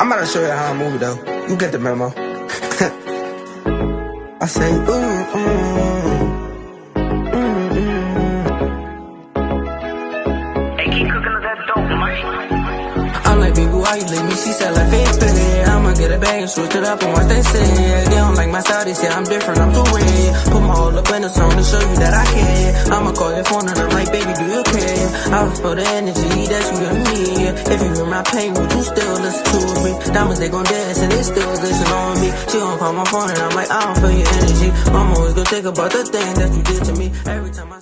I'm about to show you how I move though. You get the memo. I say, Hey, keep cooking with that dope, Mike. I'm like, baby, why you leave me? She said, like, baby, I'ma get a bag and switch it up and watch they say. They don't like my style, they say I'm different, I'm too red. Put my whole up in the song to show you that I care. I'ma call your phone and I'm like, baby, do you care? I will feel the energy that you give me. If you hear my pain, would you still listen to me? Diamonds, they gon' dance and they still glisten on me. She gon' call my phone and I'm like, I don't feel your energy. I'm always gonna think about the thing that you did to me. Every time I...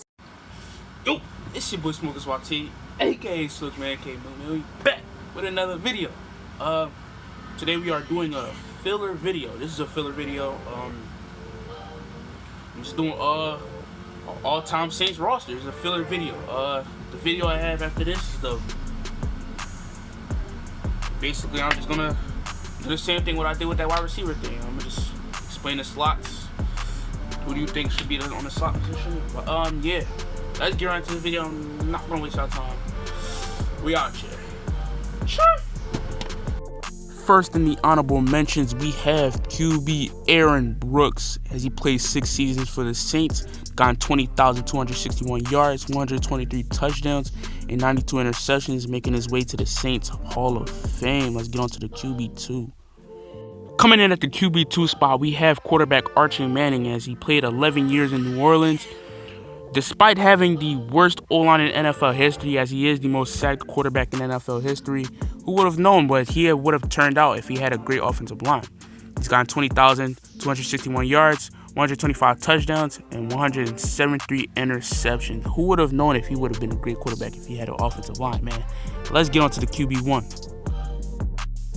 Yo, it's your boy Smokers YT, aka Slick Man K Million, back with another video. Today we are doing a filler video. This is a filler video. I'm just doing all-time Saints roster. It's a filler video. The video I have after this is basically I'm just gonna do the same thing what I did with that wide receiver thing. I'm gonna just explain the slots. Who do you think should be on the slot position? But yeah, let's get right into the video. I'm not gonna waste our time. We out here. Sure. First in the honorable mentions, we have QB Aaron Brooks, as he played 6 seasons for the Saints, gotten 20,261 yards, 123 touchdowns, and 92 interceptions, making his way to the Saints Hall of Fame. Let's get on to the QB2. Coming in at the QB2 spot, we have quarterback Archie Manning, as he played 11 years in New Orleans. Despite having the worst O-line in NFL history, as he is the most sacked quarterback in NFL history, who would have known what he would have turned out if he had a great offensive line? He's gotten 20,261 yards, 125 touchdowns, and 173 interceptions. Who would have known if he would have been a great quarterback if he had an offensive line, man? Let's get on to the QB1.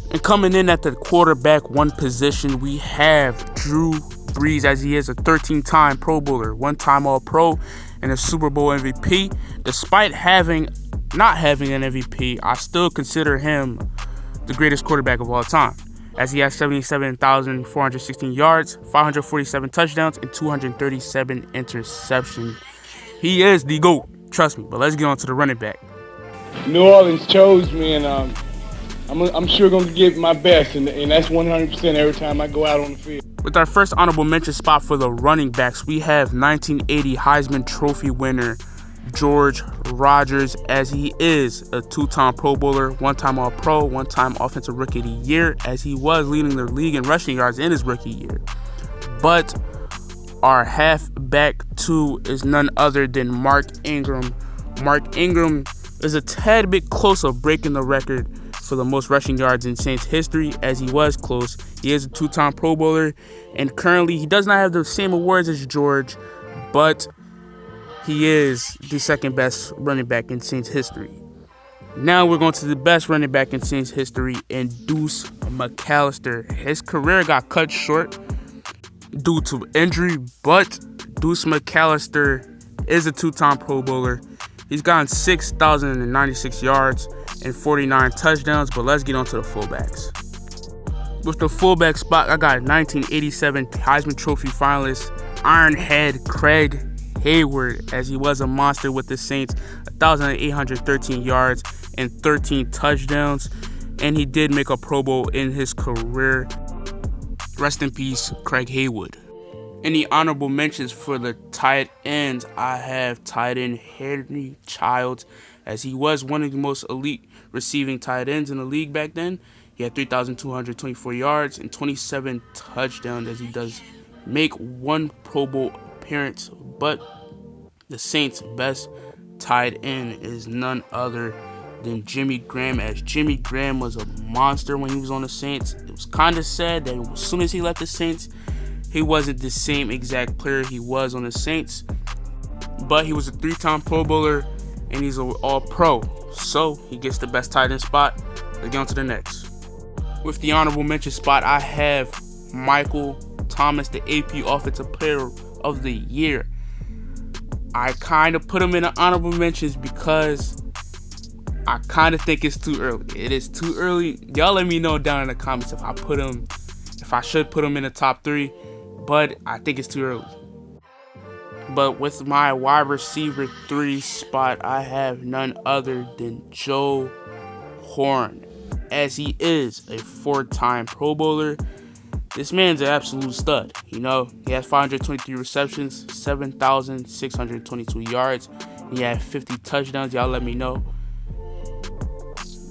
And coming in at the quarterback 1 position, we have Drew Brees, as he is a 13-time Pro Bowler, 1-time All-Pro, and a Super Bowl MVP. Despite not having an MVP, I still consider him the greatest quarterback of all time, as he has 77,416 yards, 547 touchdowns, and 237 interceptions. He is the GOAT, trust me. But let's get on to the running back. New Orleans chose me, and I'm sure going to give my best, and that's 100% every time I go out on the field. With our first honorable mention spot for the running backs, we have 1980 Heisman Trophy winner George Rogers, as he is a 2-time Pro Bowler, 1-time All-Pro, 1-time Offensive Rookie of the Year, as he was leading the league in rushing yards in his rookie year. But our halfback 2 is none other than Mark Ingram. Mark Ingram is a tad bit close of breaking the record for the most rushing yards in Saints history, as he was close. He is a 2-time Pro Bowler, and currently he does not have the same awards as George, but he is the second best running back in Saints history. Now we're going to the best running back in Saints history, and Deuce McAllister. His career got cut short due to injury, but Deuce McAllister is a 2-time Pro Bowler. He's gotten 6,096 yards and 49 touchdowns, but let's get on to the fullbacks. With the fullback spot, I got 1987 Heisman Trophy finalist Ironhead Craig Hayward, as he was a monster with the Saints, 1,813 yards and 13 touchdowns, and he did make a Pro Bowl in his career. Rest in peace, Craig Haywood. In the honorable mentions for the tight ends, I have tight end Henry Childs, as he was one of the most elite receiving tight ends in the league back then. He had 3,224 yards and 27 touchdowns, as he does make 1 Pro Bowl appearance. But the Saints' best tight end is none other than Jimmy Graham, as Jimmy Graham was a monster when he was on the Saints. It was kind of sad that as soon as he left the Saints, he wasn't the same exact player he was on the Saints. But he was a 3-time Pro Bowler, and he's an All-Pro, so he gets the best tight end spot. Let's get on to the next. With the honorable mention spot, I have Michael Thomas, the AP Offensive Player of the Year. I kind of put him in the honorable mentions because I kind of think it's too early. It is too early. Y'all let me know down in the comments if I should put him in the top 3, but I think it's too early. But with my wide receiver 3 spot, I have none other than Joe Horn. as he is a 4-time Pro Bowler. This man's an absolute stud. You know, he has 523 receptions, 7,622 yards. He had 50 touchdowns. Y'all let me know.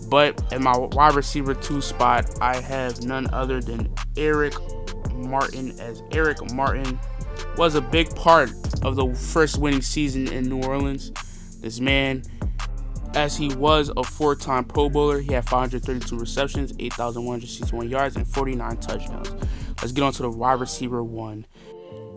But in my wide receiver 2 spot, I have none other than Eric Martin, as Eric Martin was a big part of the first winning season in New Orleans. This man, as he was a 4-time Pro Bowler, he had 532 receptions, 8,161 yards, and 49 touchdowns. Let's get on to the wide receiver 1.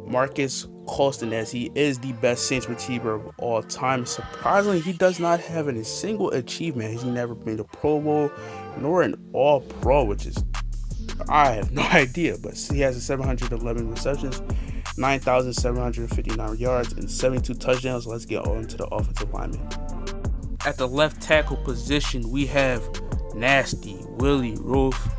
Marcus Colston, as he is the best Saints receiver of all time. Surprisingly, he does not have a single achievement. He's never made a Pro Bowl nor an All-Pro, which is, I have no idea, but he has 711 receptions, 9,759 yards, and 72 touchdowns. Let's get on to the offensive lineman. At the left tackle position, we have Nasty Willie Roof.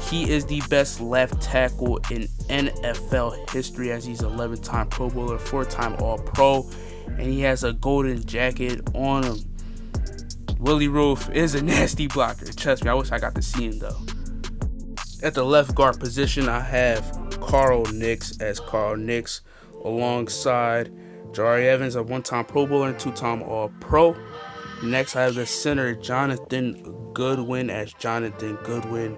He is the best left tackle in NFL history, as he's an 11-time Pro Bowler, 4-time All-Pro, and he has a golden jacket on him. Willie Roof is a nasty blocker. Trust me, I wish I got to see him though. At the left guard position, I have Carl Nicks, as Carl Nicks alongside Jorry Evans, a 1-time Pro Bowler and 2-time All-Pro. Next, I have the center, Jonathan Goodwin, as Jonathan Goodwin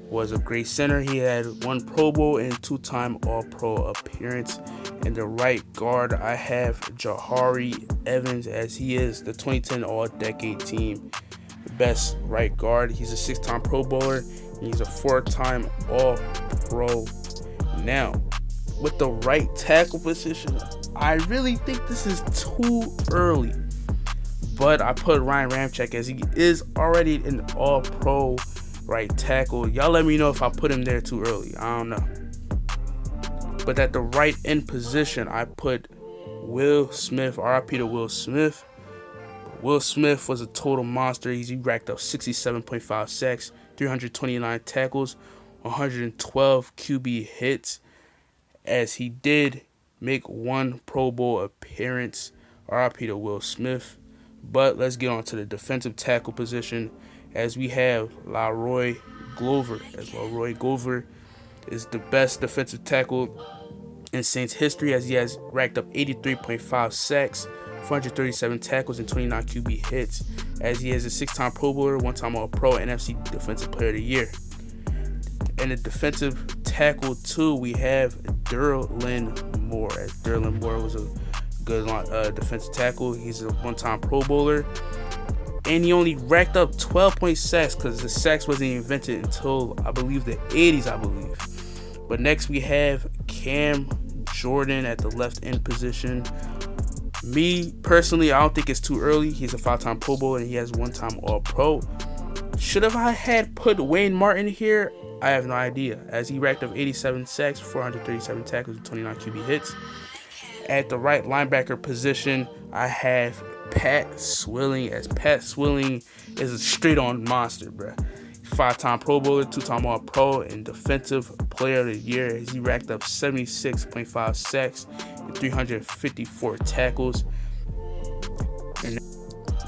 was a great center. He had 1 Pro Bowl and 2-time All-Pro appearance. In the right guard, I have Jorry Evans, as he is the 2010 All-Decade Team best right guard. He's a 6-time Pro Bowler, and he's a 4-time All-Pro. Now, with the right tackle position, I really think this is too early, but I put Ryan Ramczyk, as he is already an All-Pro right tackle. Y'all let me know if I put him there too early. I don't know. But at the right end position, I put Will Smith. RIP to Will Smith. Will Smith was a total monster. He racked up 67.5 sacks, 329 tackles, 112 QB hits, as he did make 1 Pro Bowl appearance. RIP to Will Smith. But let's get on to the defensive tackle position, as we have Leroy Glover, as Leroy Glover is the best defensive tackle in Saints history, as he has racked up 83.5 sacks, 437 tackles, and 29 QB hits, as he is a 6-time Pro Bowler, 1-time All-Pro, and NFC Defensive Player of the Year. In the defensive tackle 2, we have Derlin Moore, as Derlin Moore was a good defensive tackle. He's a 1-time Pro Bowler, and he only racked up 12 sacks, because the sacks wasn't invented until, I believe, the 80s, I believe. But next we have Cam Jordan at the left end position. Me, personally, I don't think it's too early. He's a 5-time Pro Bowl, and he has 1-time All-Pro. Should have I had put Wayne Martin here? I have no idea, as he racked up 87 sacks, 437 tackles, and 29 QB hits. At the right linebacker position, I have Pat Swilling, as Pat Swilling is a straight-on monster, bruh. 5-time Pro Bowler, 2-time All-Pro, and Defensive Player of the Year, as he racked up 76.5 sacks and 354 tackles. And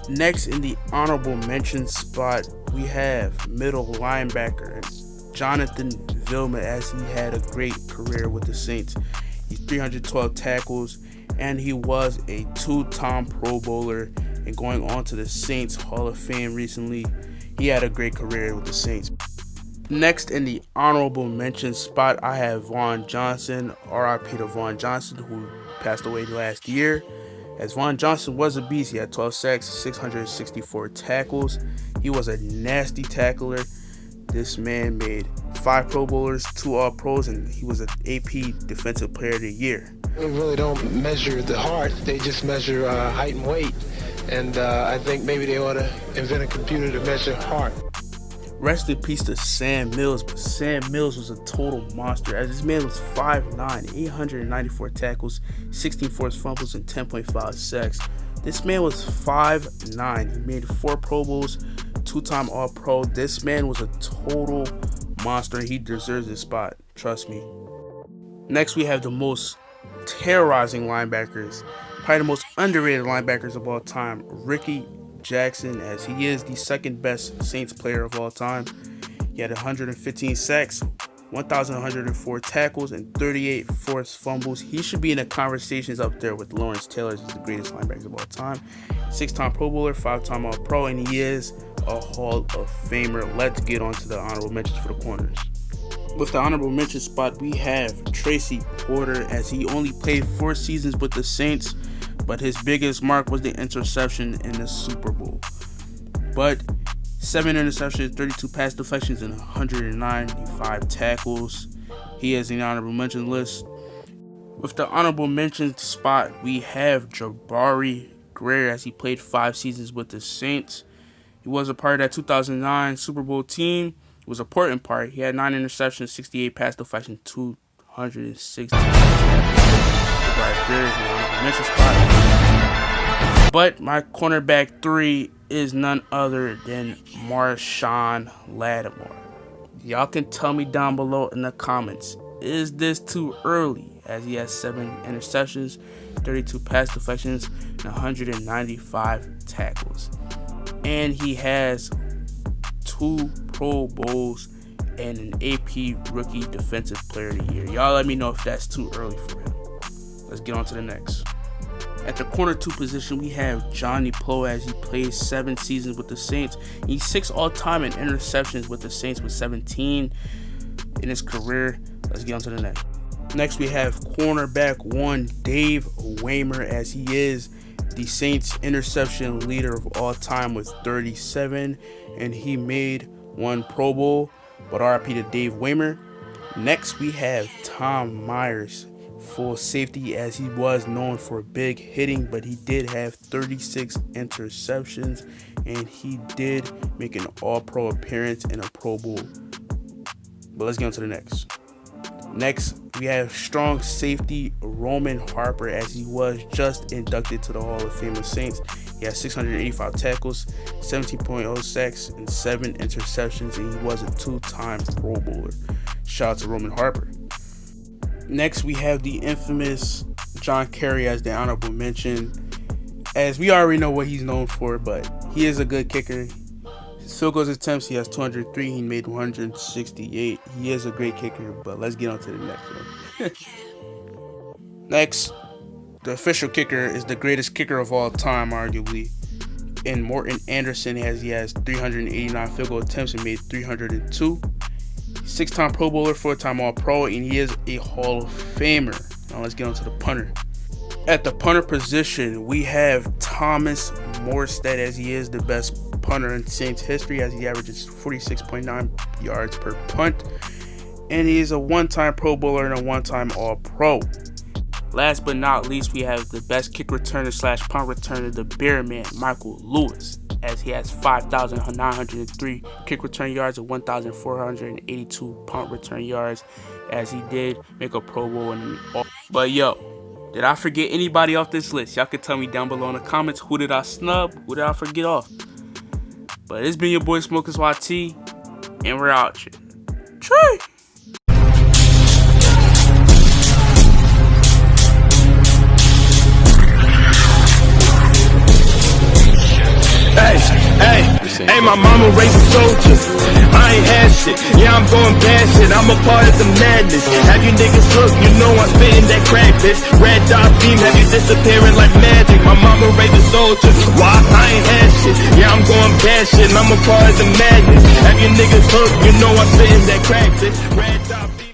next, in the honorable mention spot, we have middle linebacker Jonathan Vilma, as he had a great career with the Saints. He's 312 tackles, and he was a 2-time Pro Bowler, and going on to the Saints Hall of Fame recently. He had a great career with the Saints. Next, in the honorable mention spot, I have Vaughn Johnson, RIP to Vaughn Johnson, who passed away last year. As Vaughn Johnson was a beast, he had 12 sacks, 664 tackles. He was a nasty tackler. This man made 5 Pro Bowlers, 2 All-Pros, and he was an AP Defensive Player of the Year. They really don't measure the heart, they just measure height and weight. And I think maybe they ought to invent a computer to measure heart. Rest in peace to Sam Mills, but Sam Mills was a total monster, as this man was 5'9", 894 tackles, 16 forced fumbles, and 10.5 sacks. This man was 5'9". He made 4 Pro Bowls, 2-time All-Pro. This man was a total monster, and he deserves his spot. Trust me. Next, we have the most terrorizing linebackers, probably the most underrated linebackers of all time, Ricky Jackson, as he is the second best Saints player of all time. He had 115 sacks, 1,104 tackles, and 38 forced fumbles. He should be in the conversations up there with Lawrence Taylor as the greatest linebackers of all time. 6-time Pro Bowler, 5-time All-Pro, and he is a Hall of Famer. Let's get on to the honorable mentions for the corners. With the honorable mention spot, we have Tracy Porter, as he only played 4 seasons with the Saints, but his biggest mark was the interception in the Super Bowl. But 7 interceptions, 32 pass deflections, and 195 tackles. He is in the honorable mention list. With the honorable mention spot, we have Jabari Greer, as he played 5 seasons with the Saints. He was a part of that 2009 Super Bowl team. It was an important part. He had 9 interceptions, 68 pass deflections, 260 Jabari Greer is in the honorable mention spot. But my cornerback 3 is none other than Marshawn Lattimore. Y'all can tell me down below in the comments, is this too early? As he has 7 interceptions, 32 pass deflections, and 195 tackles. And he has 2 Pro Bowls and an AP Rookie Defensive Player of the Year. Y'all let me know if that's too early for him. Let's get on to the next. At the corner 2 position, we have Johnny Poe, as he plays 7 seasons with the Saints. He's 6th all-time in interceptions with the Saints, with 17 in his career. Let's get on to the next. Next, we have cornerback 1, Dave Waymer, as he is the Saints interception leader of all time with 37, and he made 1 Pro Bowl, but RIP to Dave Waymer. Next, we have Tom Myers, full safety, as he was known for big hitting, but he did have 36 interceptions, and he did make an All-Pro appearance in a Pro Bowl. But let's get on to the next. Next, we have strong safety Roman Harper, as he was just inducted to the Hall of Fame of Saints. He has 685 tackles, 17.0 sacks, and 7 interceptions, and he was a 2-time Pro Bowler. Shout out to Roman Harper. Next, we have the infamous John Kerry as the honorable mention, as we already know what he's known for, but he is a good kicker. His field goals attempts, he has 203, he made 168. He is a great kicker, but let's get on to the next one. Next, the official kicker is the greatest kicker of all time, arguably, and Morton Anderson, as he has 389 field goal attempts and made 302. 6-time Pro Bowler, 4-time All-Pro, and he is a Hall of Famer. Now let's get on to the punter. At the punter position, we have Thomas Morstead, as he is the best punter in Saints history, as he averages 46.9 yards per punt, and he is a 1-time Pro Bowler and a 1-time All-Pro. Last but not least, we have the best kick returner / punt returner, the Bear Man, Michael Lewis, as he has 5,903 kick return yards and 1,482 punt return yards, as he did make a Pro Bowl. But yo, did I forget anybody off this list? Y'all can tell me down below in the comments. Who did I snub? Who did I forget off? But it's been your boy Smokers YT, and we're out here. Trey! Hey, my mama raised a soldier. I ain't had shit. Yeah, I'm going bad shit. I'm a part of the madness. Have you niggas hooked? You know I'm spitting that crack, bitch. Red dot beam, have you disappearing like magic? My mama raised a soldier. Why? I ain't had shit. Yeah, I'm going bad shit. I'm a part of the madness. Have you niggas hooked? You know I'm spitting that crack, bitch. Red dot beam.